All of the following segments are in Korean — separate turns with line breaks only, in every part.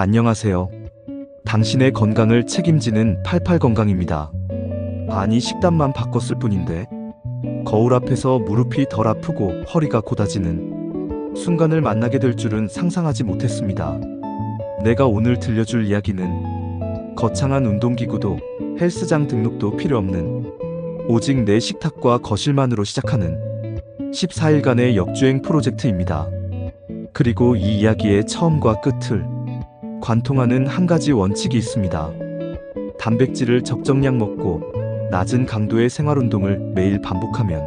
안녕하세요. 당신의 건강을 책임지는 88건강입니다. 아니, 식단만 바꿨을 뿐인데 거울 앞에서 무릎이 덜 아프고 허리가 고다지는 순간을 만나게 될 줄은 상상하지 못했습니다. 내가 오늘 들려줄 이야기는 거창한 운동기구도 헬스장 등록도 필요 없는 오직 내 식탁과 거실만으로 시작하는 14일간의 역주행 프로젝트입니다. 그리고 이 이야기의 처음과 끝을 관통하는 한 가지 원칙이 있습니다. 단백질을 적정량 먹고 낮은 강도의 생활운동을 매일 반복하면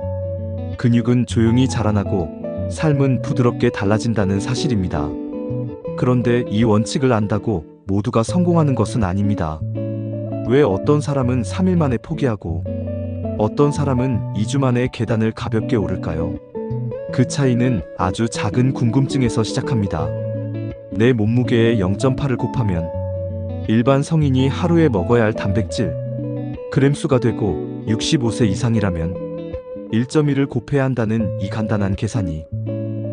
근육은 조용히 자라나고 삶은 부드럽게 달라진다는 사실입니다. 그런데 이 원칙을 안다고 모두가 성공하는 것은 아닙니다. 왜 어떤 사람은 3일 만에 포기하고 어떤 사람은 2주 만에 계단을 가볍게 오를까요? 그 차이는 아주 작은 궁금증에서 시작합니다. 내 몸무게의 0.8을 곱하면 일반 성인이 하루에 먹어야 할 단백질 그램 수가 되고 65세 이상이라면 1.1을 곱해야 한다는 이 간단한 계산이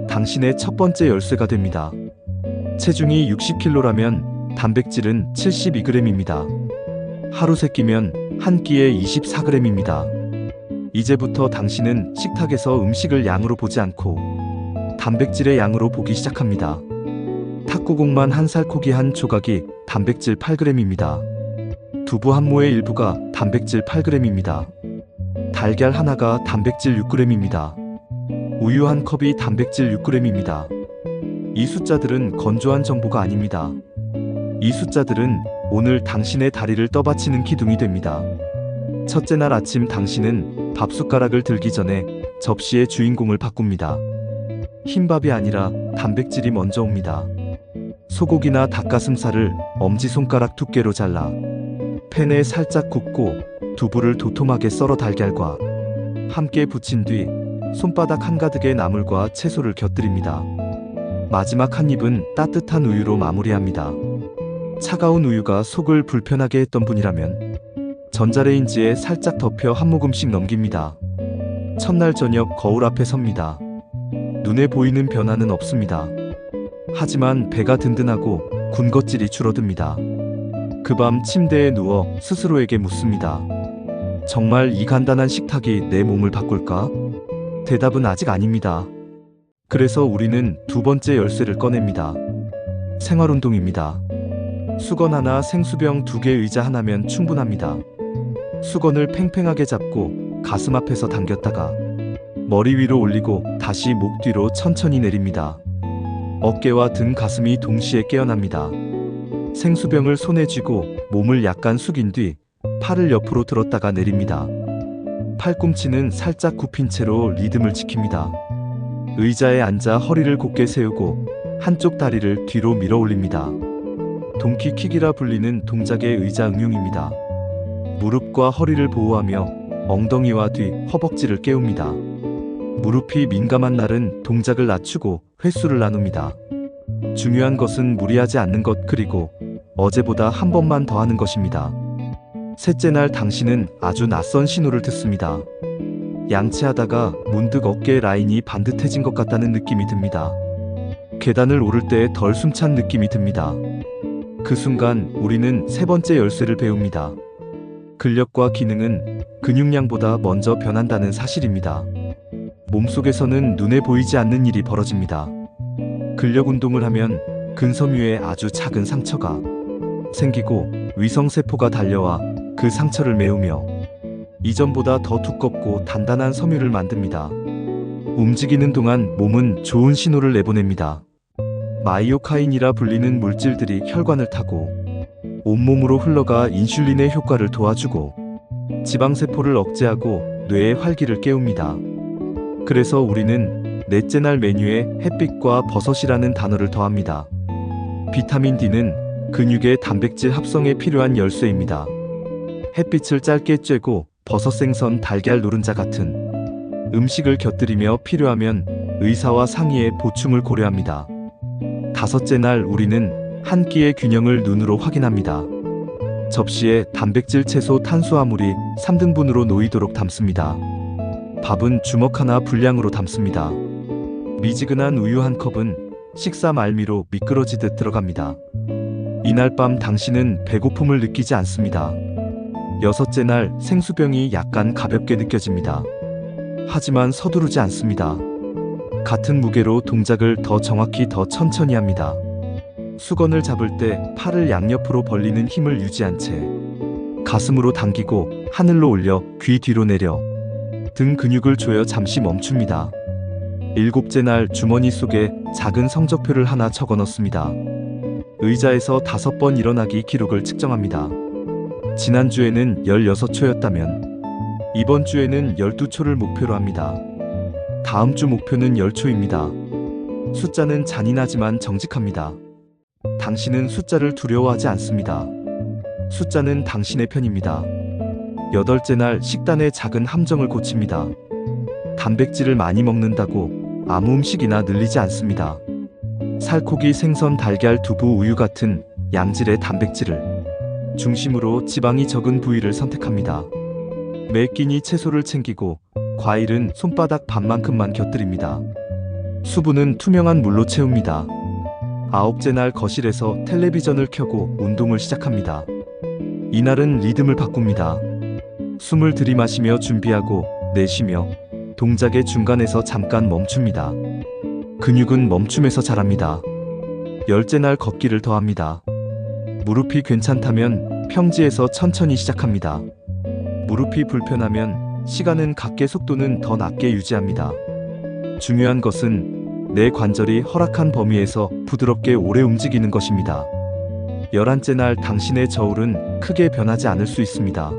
당신의 첫 번째 열쇠가 됩니다. 체중이 60kg라면 단백질은 72g입니다. 하루 3끼면 한 끼에 24g입니다. 이제부터 당신은 식탁에서 음식을 양으로 보지 않고 단백질의 양으로 보기 시작합니다. 탁구공만 한 살코기 한 조각이 단백질 8g입니다. 두부 한 모의 일부가 단백질 8g입니다. 달걀 하나가 단백질 6g입니다. 우유 한 컵이 단백질 6g입니다. 이 숫자들은 건조한 정보가 아닙니다. 이 숫자들은 오늘 당신의 다리를 떠받치는 기둥이 됩니다. 첫째 날 아침 당신은 밥숟가락을 들기 전에 접시의 주인공을 바꿉니다. 흰밥이 아니라 단백질이 먼저 옵니다. 소고기나 닭가슴살을 엄지손가락 두께로 잘라 팬에 살짝 굽고 두부를 도톰하게 썰어 달걀과 함께 부친 뒤 손바닥 한가득의 나물과 채소를 곁들입니다. 마지막 한 입은 따뜻한 우유로 마무리합니다. 차가운 우유가 속을 불편하게 했던 분이라면 전자레인지에 살짝 덮여 한 모금씩 넘깁니다. 첫날 저녁 거울 앞에 섭니다. 눈에 보이는 변화는 없습니다. 하지만 배가 든든하고 군것질이 줄어듭니다. 그 밤 침대에 누워 스스로에게 묻습니다. 정말 이 간단한 식탁이 내 몸을 바꿀까? 대답은 아직 아닙니다. 그래서 우리는 두 번째 열쇠를 꺼냅니다. 생활운동입니다. 수건 하나, 생수병 2개, 의자 하나면 충분합니다. 수건을 팽팽하게 잡고 가슴 앞에서 당겼다가 머리 위로 올리고 다시 목 뒤로 천천히 내립니다. 어깨와 등, 가슴이 동시에 깨어납니다. 생수병을 손에 쥐고 몸을 약간 숙인 뒤 팔을 옆으로 들었다가 내립니다. 팔꿈치는 살짝 굽힌 채로 리듬을 지킵니다. 의자에 앉아 허리를 곧게 세우고 한쪽 다리를 뒤로 밀어 올립니다. 동키킥이라 불리는 동작의 의자 응용입니다. 무릎과 허리를 보호하며 엉덩이와 뒤, 허벅지를 깨웁니다. 무릎이 민감한 날은 동작을 낮추고 횟수를 나눕니다. 중요한 것은 무리하지 않는 것, 그리고 어제보다 한 번만 더 하는 것입니다. 셋째 날 당신은 아주 낯선 신호를 듣습니다. 양치하다가 문득 어깨 라인이 반듯해진 것 같다는 느낌이 듭니다. 계단을 오를 때 덜 숨찬 느낌이 듭니다. 그 순간 우리는 세 번째 열쇠를 배웁니다. 근력과 기능은 근육량보다 먼저 변한다는 사실입니다. 몸속에서는 눈에 보이지 않는 일이 벌어집니다. 근력 운동을 하면 근섬유에 아주 작은 상처가 생기고 위성세포가 달려와 그 상처를 메우며 이전보다 더 두껍고 단단한 섬유를 만듭니다. 움직이는 동안 몸은 좋은 신호를 내보냅니다. 마이오카인이라 불리는 물질들이 혈관을 타고 온몸으로 흘러가 인슐린의 효과를 도와주고 지방세포를 억제하고 뇌의 활기를 깨웁니다. 그래서 우리는 넷째 날 메뉴에 햇빛과 버섯이라는 단어를 더합니다. 비타민 D는 근육의 단백질 합성에 필요한 열쇠입니다. 햇빛을 짧게 쬐고 버섯, 생선, 달걀, 노른자 같은 음식을 곁들이며 필요하면 의사와 상의해 보충을 고려합니다. 다섯째 날 우리는 한 끼의 균형을 눈으로 확인합니다. 접시에 단백질, 채소, 탄수화물이 3등분으로 놓이도록 담습니다. 밥은 주먹 하나 분량으로 담습니다. 미지근한 우유 한 컵은 식사 말미로 미끄러지듯 들어갑니다. 이날 밤 당신은 배고픔을 느끼지 않습니다. 여섯째 날 생수병이 약간 가볍게 느껴집니다. 하지만 서두르지 않습니다. 같은 무게로 동작을 더 정확히 더 천천히 합니다. 수건을 잡을 때 팔을 양옆으로 벌리는 힘을 유지한 채 가슴으로 당기고 하늘로 올려 귀 뒤로 내려 등 근육을 조여 잠시 멈춥니다. 일곱째 날 주머니 속에 작은 성적표를 하나 적어 넣습니다. 의자에서 5번 일어나기 기록을 측정합니다. 지난주에는 16초였다면 이번 주에는 12초를 목표로 합니다. 다음 주 목표는 10초입니다. 숫자는 잔인하지만 정직합니다. 당신은 숫자를 두려워하지 않습니다. 숫자는 당신의 편입니다. 여덟째 날 식단의 작은 함정을 고칩니다. 단백질을 많이 먹는다고 아무 음식이나 늘리지 않습니다. 살코기, 생선, 달걀, 두부, 우유 같은 양질의 단백질을 중심으로 지방이 적은 부위를 선택합니다. 매 끼니 채소를 챙기고 과일은 손바닥 반만큼만 곁들입니다. 수분은 투명한 물로 채웁니다. 아홉째 날 거실에서 텔레비전을 켜고 운동을 시작합니다. 이날은 리듬을 바꿉니다. 숨을 들이마시며 준비하고 내쉬며 동작의 중간에서 잠깐 멈춥니다. 근육은 멈춤에서 자랍니다. 열째 날 걷기를 더합니다. 무릎이 괜찮다면 평지에서 천천히 시작합니다. 무릎이 불편하면 시간은 갖게 속도는 더 낮게 유지합니다. 중요한 것은 내 관절이 허락한 범위에서 부드럽게 오래 움직이는 것입니다. 11째 날 당신의 저울은 크게 변하지 않을 수 있습니다.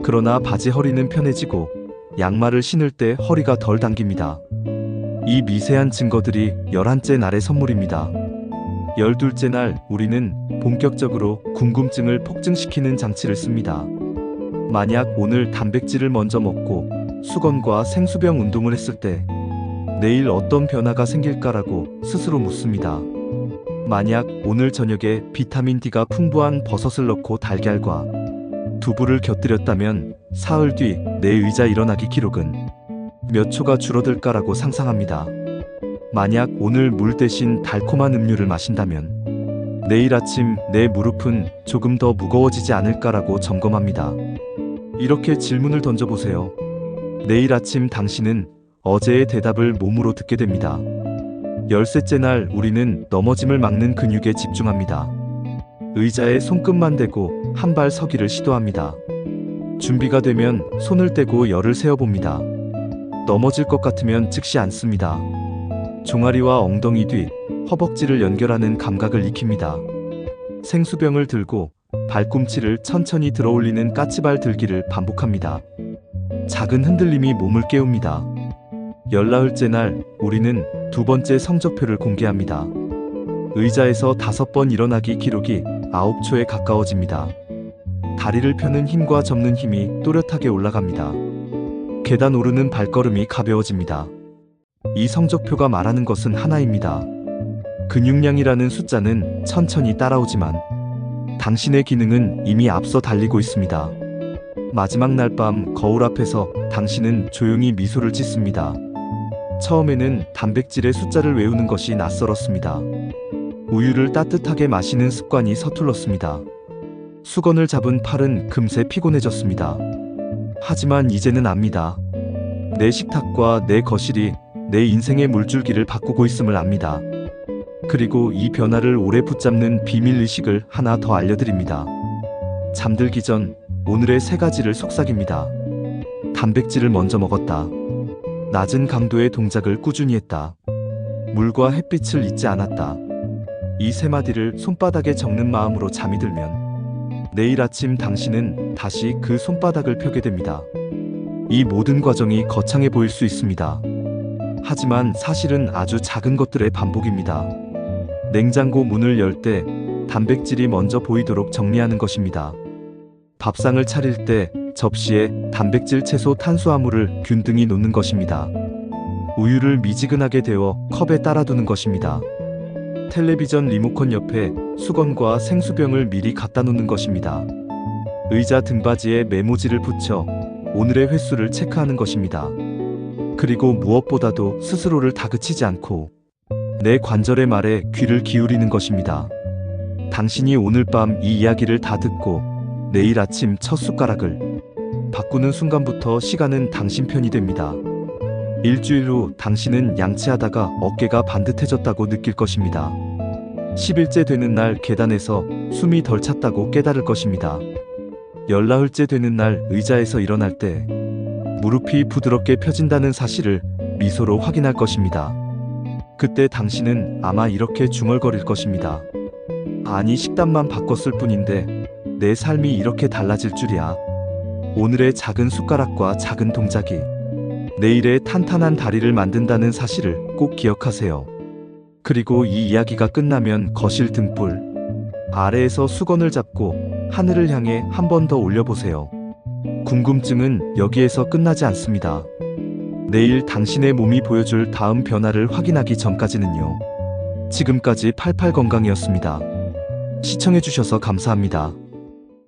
그러나 바지 허리는 편해지고 양말을 신을 때 허리가 덜 당깁니다. 이 미세한 증거들이 11째 날의 선물입니다. 12째 날 우리는 본격적으로 궁금증을 폭증시키는 장치를 씁니다. 만약 오늘 단백질을 먼저 먹고 수건과 생수병 운동을 했을 때 내일 어떤 변화가 생길까라고 스스로 묻습니다. 만약 오늘 저녁에 비타민 D가 풍부한 버섯을 넣고 달걀과 두부를 곁들였다면 사흘 뒤 내 의자 일어나기 기록은 몇 초가 줄어들까라고 상상합니다. 만약 오늘 물 대신 달콤한 음료를 마신다면 내일 아침 내 무릎은 조금 더 무거워지지 않을까라고 점검합니다. 이렇게 질문을 던져보세요. 내일 아침 당신은 어제의 대답을 몸으로 듣게 됩니다. 13째 날 우리는 넘어짐을 막는 근육에 집중합니다. 의자에 손끝만 대고 한 발 서기를 시도합니다. 준비가 되면 손을 떼고 열을 세어봅니다. 넘어질 것 같으면 즉시 앉습니다. 종아리와 엉덩이 뒤, 허벅지를 연결하는 감각을 익힙니다. 생수병을 들고 발꿈치를 천천히 들어올리는 까치발 들기를 반복합니다. 작은 흔들림이 몸을 깨웁니다. 14일째 날 우리는 두 번째 성적표를 공개합니다. 의자에서 5번 일어나기 기록이 9초에 가까워집니다. 다리를 펴는 힘과 접는 힘이 또렷하게 올라갑니다. 계단 오르는 발걸음이 가벼워집니다. 이 성적표가 말하는 것은 하나입니다. 근육량이라는 숫자는 천천히 따라오지만 당신의 기능은 이미 앞서 달리고 있습니다. 마지막 날 밤 거울 앞에서 당신은 조용히 미소를 짓습니다. 처음에는 단백질의 숫자를 외우는 것이 낯설었습니다. 우유를 따뜻하게 마시는 습관이 서툴렀습니다. 수건을 잡은 팔은 금세 피곤해졌습니다. 하지만 이제는 압니다. 내 식탁과 내 거실이 내 인생의 물줄기를 바꾸고 있음을 압니다. 그리고 이 변화를 오래 붙잡는 비밀의식을 하나 더 알려드립니다. 잠들기 전 오늘의 3가지를 속삭입니다. 단백질을 먼저 먹었다. 낮은 강도의 동작을 꾸준히 했다. 물과 햇빛을 잊지 않았다. 이 3마디를 손바닥에 적는 마음으로 잠이 들면 내일 아침 당신은 다시 그 손바닥을 펴게 됩니다. 이 모든 과정이 거창해 보일 수 있습니다. 하지만 사실은 아주 작은 것들의 반복입니다. 냉장고 문을 열 때 단백질이 먼저 보이도록 정리하는 것입니다. 밥상을 차릴 때 접시에 단백질, 채소, 탄수화물을 균등히 놓는 것입니다. 우유를 미지근하게 데워 컵에 따라두는 것입니다. 텔레비전 리모컨 옆에 수건과 생수병을 미리 갖다 놓는 것입니다. 의자 등받이에 메모지를 붙여 오늘의 횟수를 체크하는 것입니다. 그리고 무엇보다도 스스로를 다그치지 않고 내 관절의 말에 귀를 기울이는 것입니다. 당신이 오늘 밤 이 이야기를 다 듣고 내일 아침 첫 숟가락을 바꾸는 순간부터 시간은 당신 편이 됩니다. 일주일 후 당신은 양치하다가 어깨가 반듯해졌다고 느낄 것입니다. 10일째 되는 날 계단에서 숨이 덜 찼다고 깨달을 것입니다. 14흘째 되는 날 의자에서 일어날 때 무릎이 부드럽게 펴진다는 사실을 미소로 확인할 것입니다. 그때 당신은 아마 이렇게 중얼거릴 것입니다. 아니, 식단만 바꿨을 뿐인데 내 삶이 이렇게 달라질 줄이야. 오늘의 작은 숟가락과 작은 동작이 내일의 탄탄한 다리를 만든다는 사실을 꼭 기억하세요. 그리고 이 이야기가 끝나면 거실 등불 아래에서 수건을 잡고 하늘을 향해 한 번 더 올려보세요. 궁금증은 여기에서 끝나지 않습니다. 내일 당신의 몸이 보여줄 다음 변화를 확인하기 전까지는요. 지금까지 88건강이었습니다. 시청해주셔서 감사합니다.